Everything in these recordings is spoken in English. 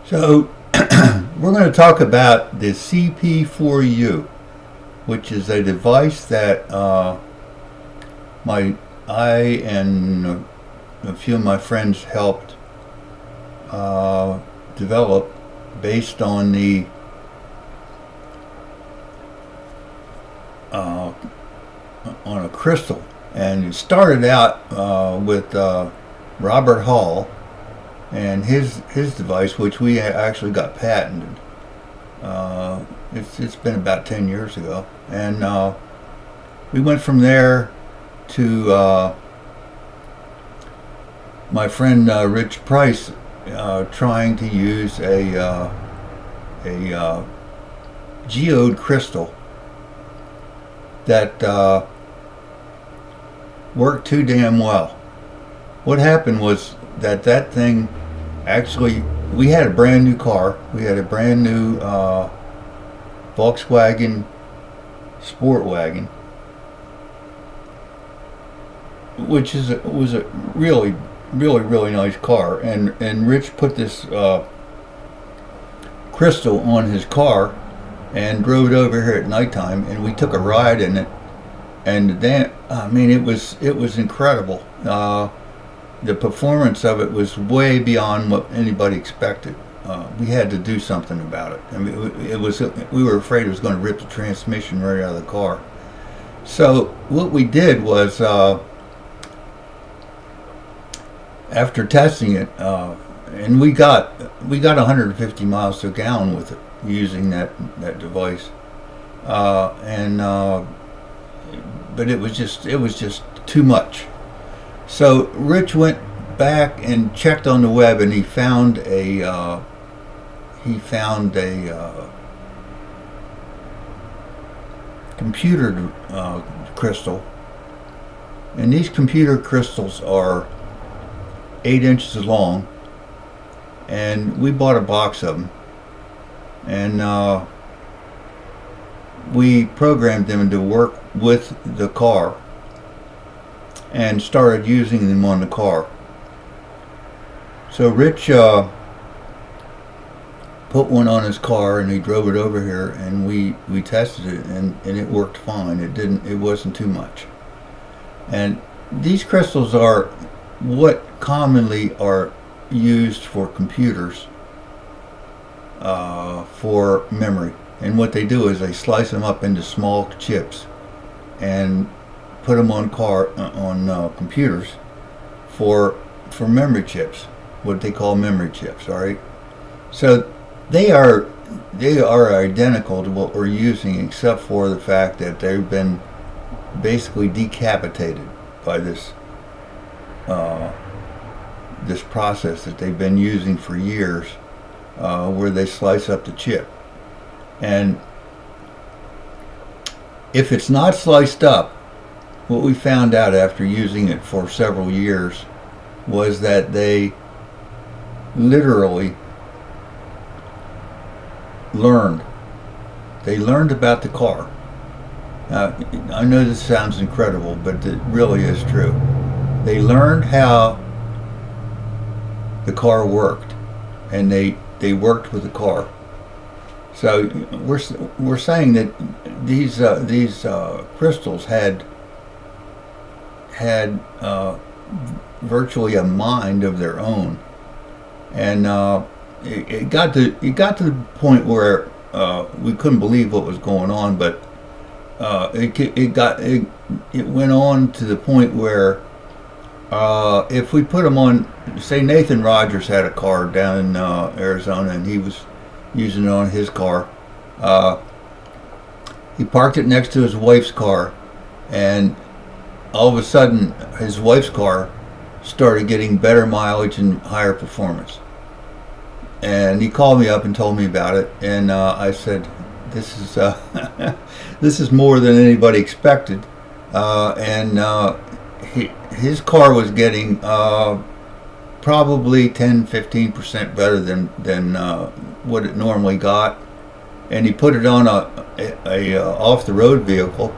So we're going to talk about the CP4U, which is a device that I and a few of my friends helped develop based on the on a crystal, and it started out with Robert Hall and his device, which we actually got patented. It's been about 10 years ago, and we went from there to my friend Rich Price trying to use a geode crystal that worked too damn well. What happened was that thing actually, we had a brand new car. We had a brand new Volkswagen sport wagon, which was a really nice car, and Rich put this crystal on his car and drove it over here at nighttime, and we took a ride in it, and then it was incredible. The performance of it was way beyond what anybody expected. We had to do something about it. I mean, we were afraid it was going to rip the transmission right out of the car. So what we did was, after testing it, and we got 150 miles to a gallon with it using that device, but it was just too much. So Rich went back and checked on the web, and he found a computer crystal, and these computer crystals are 8 inches long, and we bought a box of them, and we programmed them to work with the car and started using them on the car. So Rich put one on his car, and he drove it over here, and we tested it, and it worked fine. It wasn't too much. And these crystals are what commonly are used for computers for memory. And what they do is they slice them up into small chips and put them on computers for memory chips, what they call memory chips. All right, so they are identical to what we're using, except for the fact that they've been basically decapitated by this process that they've been using for years, where they slice up the chip. And if it's not sliced up, what we found out after using it for several years was that they literally learned. They learned about the car. I know this sounds incredible, but it really is true. They learned how the car worked, and they worked with the car. So we're saying that these crystals had virtually a mind of their own, and it got to the point where we couldn't believe what was going on, but it went on to the point where if we put them on, say Nathan Rogers had a car down in Arizona, and he was using it on his car. He parked it next to his wife's car, and all of a sudden his wife's car started getting better mileage and higher performance. And he called me up and told me about it, and I said, this is more than anybody expected. His car was getting probably 10-15% better than what it normally got, and he put it on a off the road vehicle,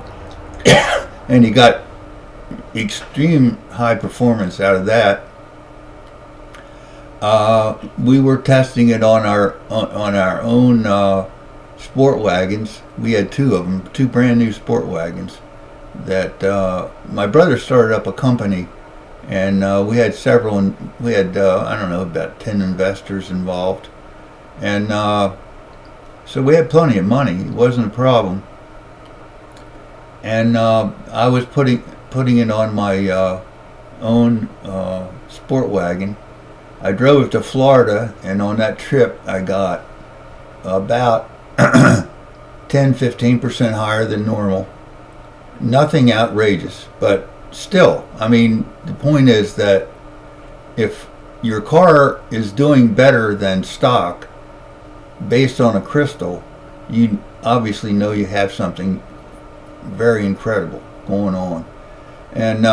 and he got extreme high performance out of that. We were testing it on our own sport wagons. We had two of them, two brand new sport wagons. That my brother started up a company, and we had several. We had I don't know, about 10 investors involved, and so we had plenty of money. It wasn't a problem. And I was putting it on my own sport wagon. I drove it to Florida, and on that trip I got about 10-15% higher than normal. Nothing outrageous, but still, I mean, the point is that if your car is doing better than stock based on a crystal, you obviously know you have something very incredible going on. And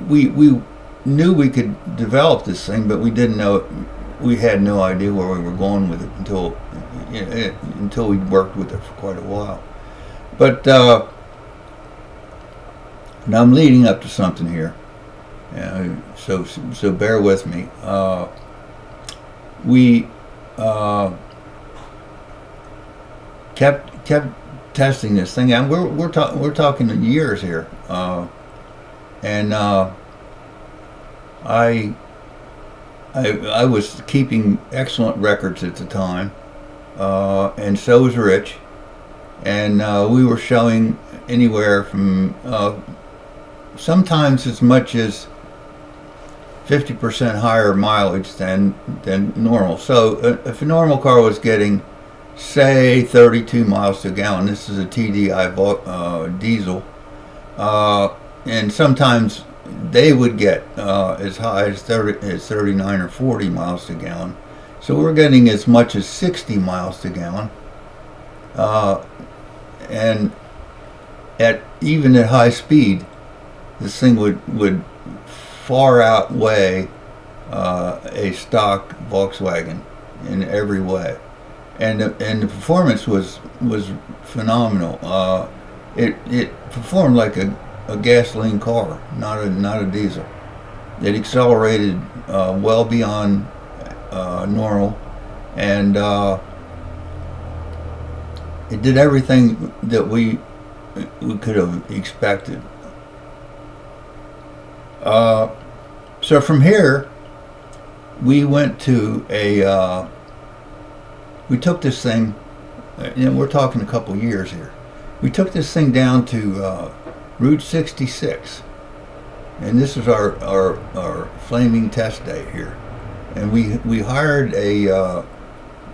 we knew we could develop this thing, but we didn't know, we had no idea where we were going with it until we worked with it for quite a while. But now I'm leading up to something here, so bear with me. We kept testing this thing, and we're talking years here, and I was keeping excellent records at the time, and so was Rich, and we were showing anywhere from sometimes as much as 50% higher mileage than normal. So if a normal car was getting, say, 32 miles to a gallon, this is a TDI diesel, and sometimes they would get as high as 39 or 40 miles to a gallon. So we're getting as much as 60 miles to a gallon, and even at high speed, this thing would far outweigh a stock Volkswagen in every way, and the performance was phenomenal. It performed like a gasoline car, not a diesel. It accelerated well beyond normal, and it did everything that we could have expected. So from here, we went to we took this thing, we're talking a couple years here. We took this thing down to Route 66, and this is our flaming test day here. And we hired a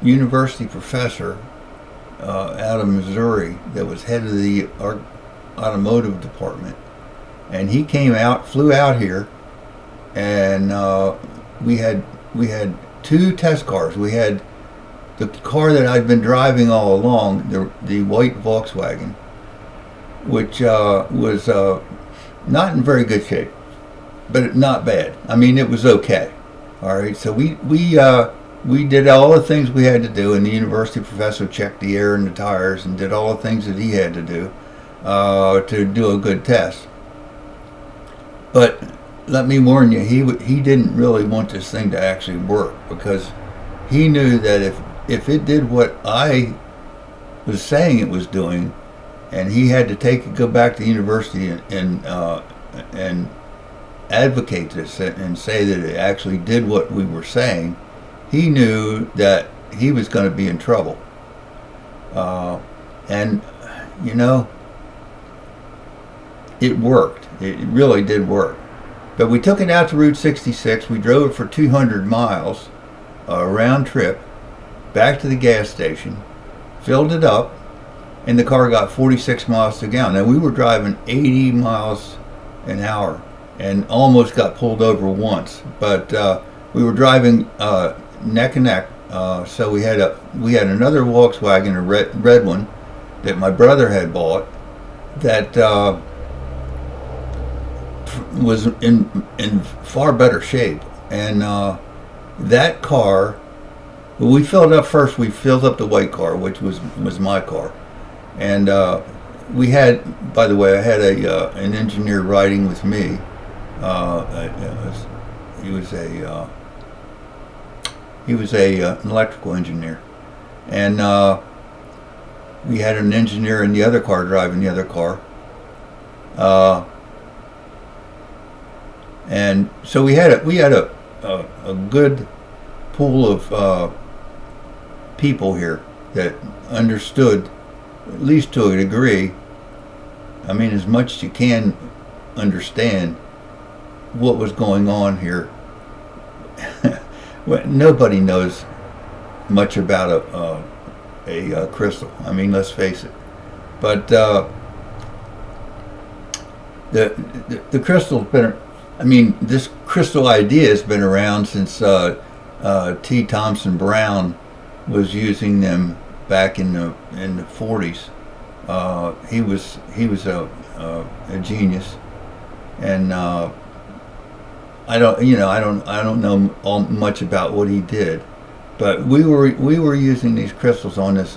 university professor out of Missouri that was head of the automotive department. And he flew out here, and we had two test cars. We had the car that I'd been driving all along, the white Volkswagen, which was not in very good shape, but not bad. I mean, it was okay. All right, so we did all the things we had to do, and the university professor checked the air in the tires and did all the things that he had to do a good test. But let me warn you, he didn't really want this thing to actually work, because he knew that if it did what I was saying it was doing, and he had to go back to the university and advocate this and say that it actually did what we were saying, he knew that he was going to be in trouble. And it worked. It really did work. But we took it out to Route 66. We drove it for 200 miles, round trip, back to the gas station, filled it up, and the car got 46 miles to a gallon. Now, we were driving 80 miles an hour and almost got pulled over once. But we were driving neck and neck. So we had another Volkswagen, a red one, that my brother had bought, that was in far better shape. And that car, we filled up first. We filled up the white car, which was my car, and we had, by the way, I had an engineer riding with me. He was a He was an electrical engineer, and we had an engineer in the other car driving the other car. And so we had a good pool of people here that understood, at least to a degree. I mean, as much as you can understand what was going on here. Nobody knows much about a crystal. I mean, let's face it. But the crystal's been. I mean, this crystal idea has been around since T. Thompson Brown was using them back in the 40s. He was a genius, and I don't know much about what he did, but we were using these crystals on this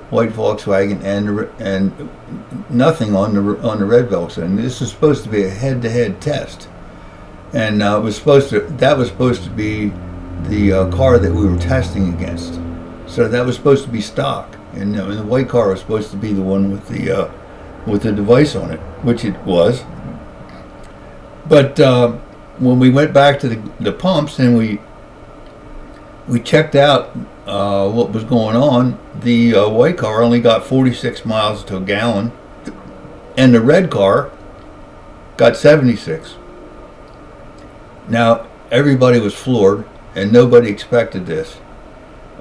white Volkswagen and nothing on the red Volkswagen. This is supposed to be a head-to-head test, and that was supposed to be the car that we were testing against. So that was supposed to be stock, and the white car was supposed to be the one with the device on it, which it was. But when we went back to the pumps and we checked out what was going on, the white car only got 46 miles to a gallon, and the red car got 76. Now, everybody was floored, and nobody expected this.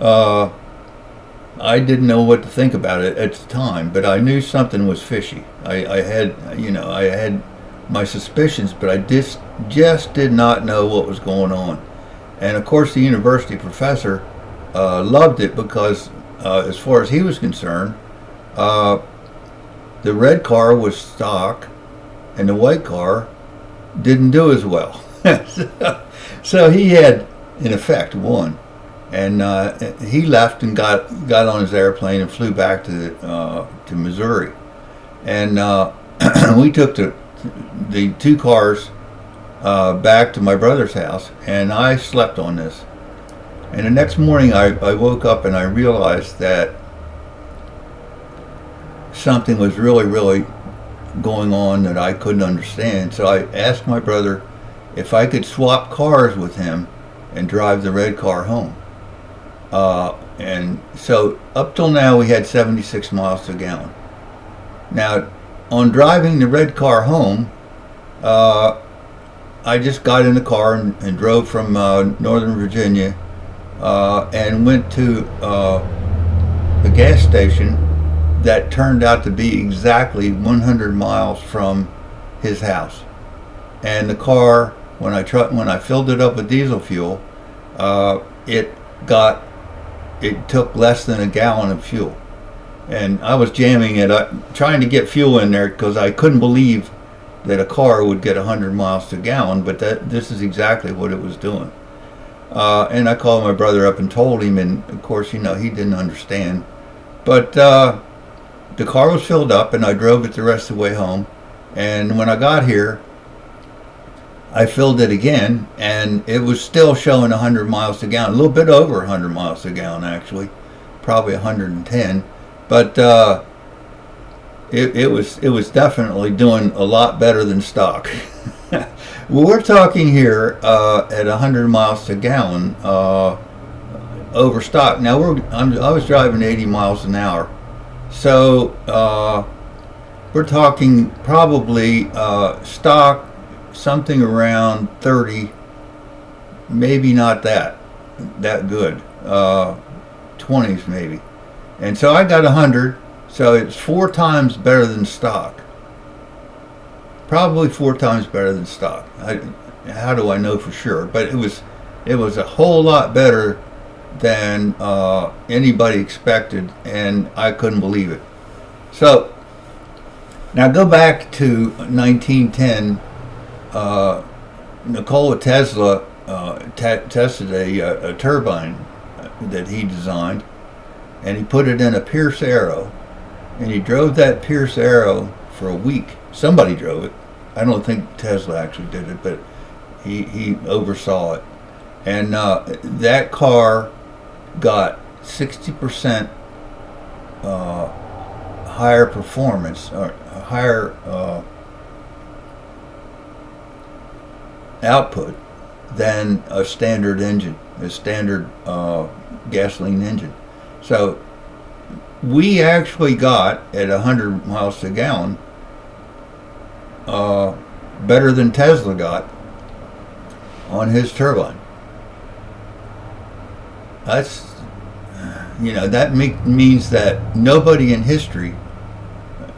I didn't know what to think about it at the time, but I knew something was fishy. I had my suspicions, but I just did not know what was going on. And of course, the university professor loved it because, as far as he was concerned, the red car was stock, and the white car didn't do as well. So he had, in effect, won. And he left and got on his airplane and flew back to Missouri. And we took the two cars back to my brother's house, and I slept on this. And the next morning I woke up and I realized that something was really, really going on that I couldn't understand. So I asked my brother if I could swap cars with him and drive the red car home. And so up till now we had 76 miles to a gallon. Now, on driving the red car home, I just got in the car and drove from Northern Virginia and went to a gas station that turned out to be exactly 100 miles from his house. And the car, when I filled it up with diesel fuel, it took less than a gallon of fuel. And I was jamming it up, trying to get fuel in there because I couldn't believe that a car would get 100 miles to a gallon, but this is exactly what it was doing. And I called my brother up and told him, and of course, he didn't understand. But the car was filled up, and I drove it the rest of the way home. And when I got here, I filled it again, and it was still showing 100 miles to a gallon, a little bit over 100 miles to a gallon, actually, probably 110. But it was definitely doing a lot better than stock. Well, we're talking here at 100 miles to a gallon over stock. Now I was driving 80 miles an hour, so we're talking probably stock something around 30, maybe not that good, 20s maybe. And so I got 100, so it's 4 times better than stock. Probably 4 times better than stock. How do I know for sure? But it was a whole lot better than anybody expected, and I couldn't believe it. So now go back to 1910. Nikola Tesla tested a turbine that he designed, and he put it in a Pierce Arrow, and he drove that Pierce Arrow for a week. Somebody drove it. I don't think Tesla actually did it, but he oversaw it. And that car got 60% higher performance, or higher output than a standard engine, a standard gasoline engine. So we actually got at 100 miles to gallon better than Tesla got on his turbine. That's, that means that nobody in history,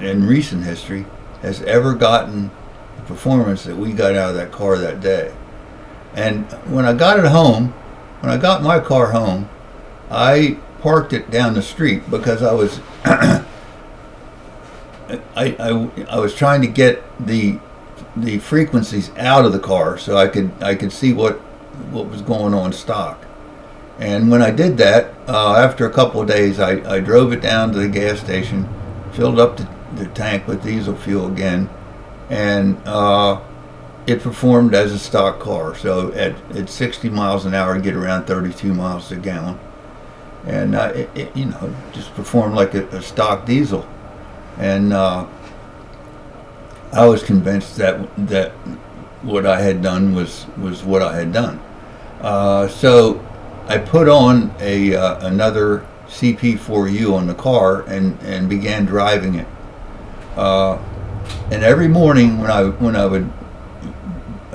in recent history, has ever gotten the performance that we got out of that car that day. And when I got it home, when I got my car home, I parked it down the street because I was I was trying to get the frequencies out of the car so I could see what was going on stock. And when I did that, after a couple of days, I drove it down to the gas station, filled up the tank with diesel fuel again, and it performed as a stock car. So at 60 miles an hour, I get around 32 miles a gallon. And it just performed like a stock diesel. And I was convinced that what I had done was what I had done. So I put on another CP4U on the car and began driving it. And every morning when I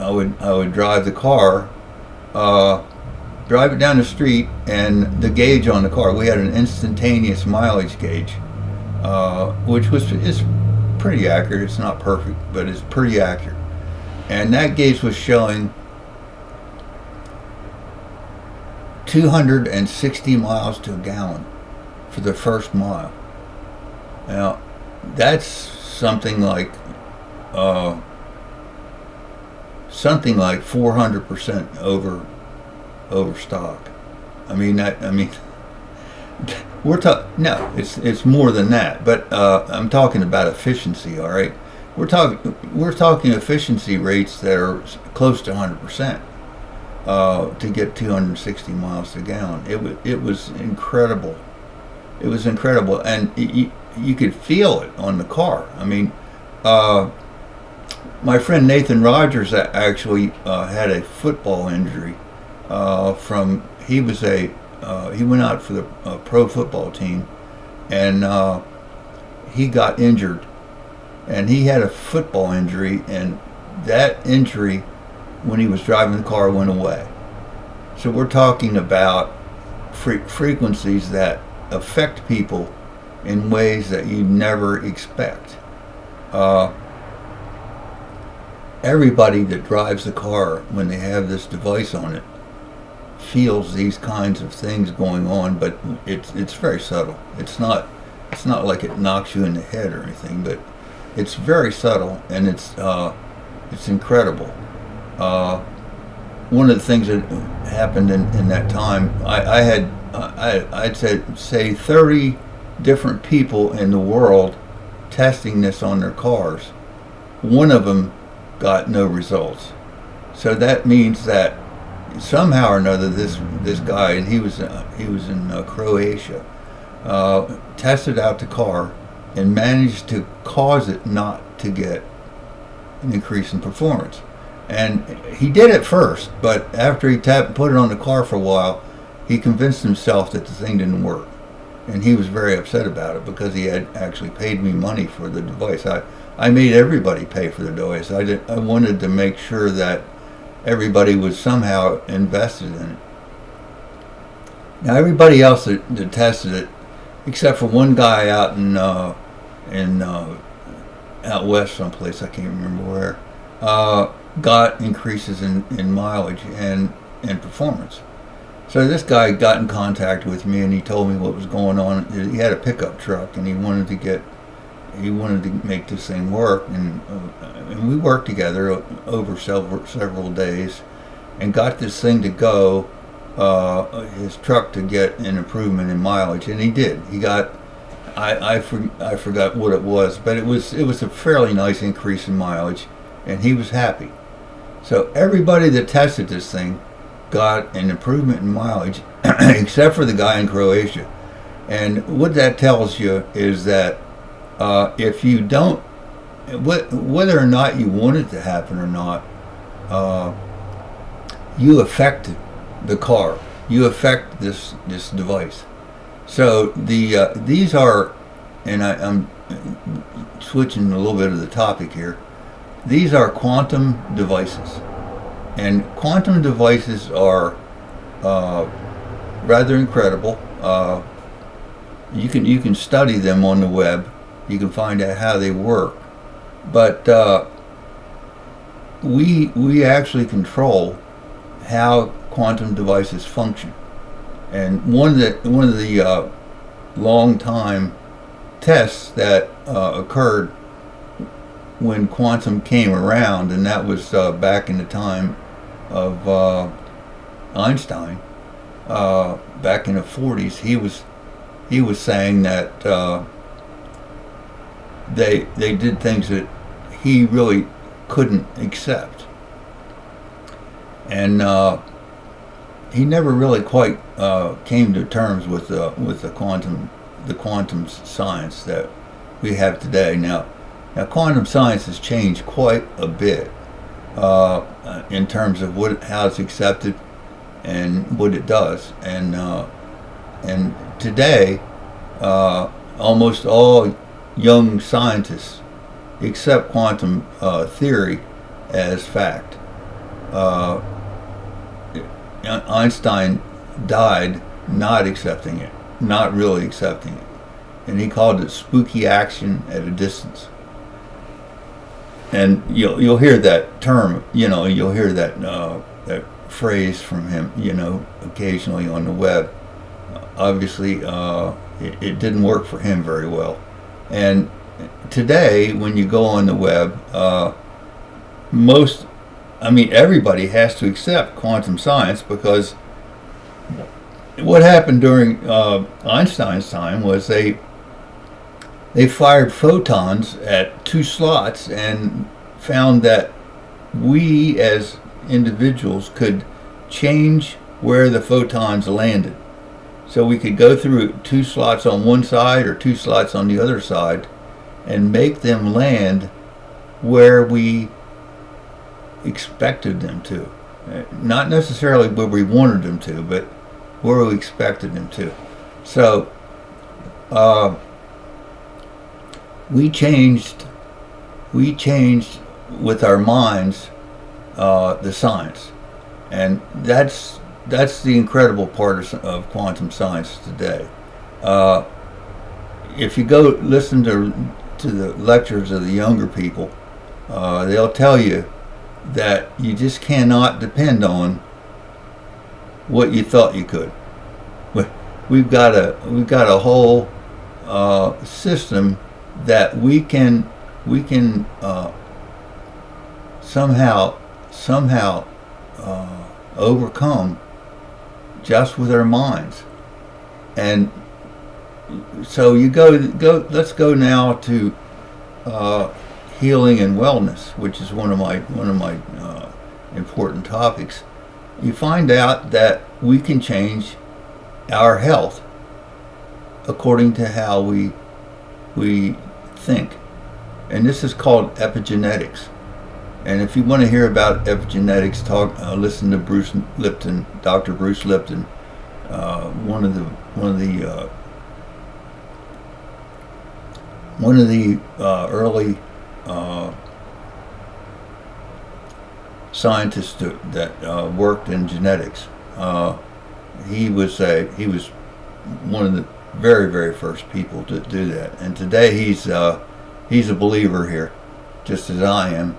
would drive the car, drive it down the street, and the gauge on the car, we had an instantaneous mileage gauge, which is pretty accurate. It's not perfect, but it's pretty accurate. And that gauge was showing 260 miles to a gallon for the first mile. Now, that's something like 400% over stock. We're talking, no, it's more than that, but I'm talking about efficiency. All right, we're talking efficiency rates that are close to 100%. To get 260 miles to gallon, it was incredible. It was incredible, and you could feel it on the car. My friend Nathan Rogers actually had a football injury. He went out for the pro football team, and he got injured, and he had a football injury, and that injury, when he was driving the car, went away. So we're talking about frequencies that affect people in ways that you never expect. Everybody that drives the car, when they have this device on it, feels these kinds of things going on, but it's very subtle. It's not like it knocks you in the head or anything, but it's very subtle, and it's incredible. One of the things that happened in that time, I'd say 30 different people in the world testing this on their cars. One of them got no results. So that means that somehow or another, this guy, and he was in Croatia, tested out the car and managed to cause it not to get an increase in performance. And he did it first, but after he put it on the car for a while, he convinced himself that the thing didn't work. And he was very upset about it because he had actually paid me money for the device. I made everybody pay for the device. I wanted to make sure that everybody was somehow invested in it. Now, everybody else that tested it, except for one guy out out west someplace, I can't remember where, got increases in mileage and performance. So this guy got in contact with me, and he told me what was going on. He had a pickup truck, and he wanted to make this thing work, and we worked together over several days, and got this thing to go, his truck to get an improvement in mileage, and he did. He got, I forgot what it was, but it was a fairly nice increase in mileage, and he was happy. So everybody that tested this thing got an improvement in mileage, except for the guy in Croatia. And what that tells you is that if you don't, whether or not you want it to happen or not, you affect the car. You affect this device. So these are, and I'm switching a little bit of the topic here. These are quantum devices, and quantum devices are rather incredible. You can study them on the web. You can find out how they work, but we actually control how quantum devices function. And one of the long time tests that occurred when quantum came around, and that was back in the time of Einstein, back in the 40s. He was saying that they did things that he really couldn't accept, and he never really quite came to terms with the quantum science that we have today. Now quantum science has changed quite a bit in terms of how it's accepted and what it does, and today almost all young scientists accept quantum theory as fact. Einstein died not accepting it, not really accepting it, and he called it spooky action at a distance. And you'll hear that term, you'll hear that phrase from him, occasionally on the web. Obviously, it didn't work for him very well. And today, when you go on the web, everybody has to accept quantum science, because what happened during Einstein's time was they fired photons at 2 slots and found that we as individuals could change where the photons landed. So we could go through 2 slots on one side or 2 slots on the other side and make them land where we expected them to. Not necessarily where we wanted them to, but where we expected them to. So we changed with our minds the science, and that's the incredible part of quantum science today. If you go listen to the lectures of the younger people, they'll tell you that you just cannot depend on what you thought you could. We've got a whole system that we can somehow overcome just with our minds. And so let's go now to healing and wellness, which is one of my important topics. You find out that we can change our health according to how we think, and this is called epigenetics. And if you want to hear about epigenetics, listen to Dr. Bruce Lipton, one of the early scientists that worked in genetics. He was one of the very, very first people to do that, and today he's a believer here, just as I am.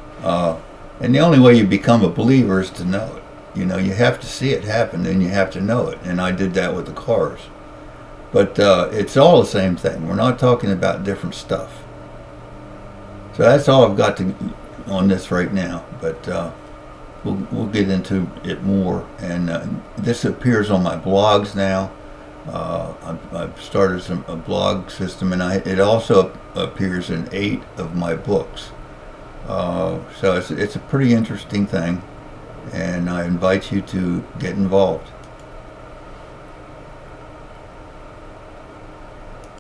And the only way you become a believer is to know it. You have to see it happen, and you have to know it. And I did that with the cars. But it's all the same thing. We're not talking about different stuff. So that's all I've got on this right now. But we'll get into it more. And this appears on my blogs now. I've started a blog system, and it also appears in 8 of my books. So it's a pretty interesting thing, and I invite you to get involved.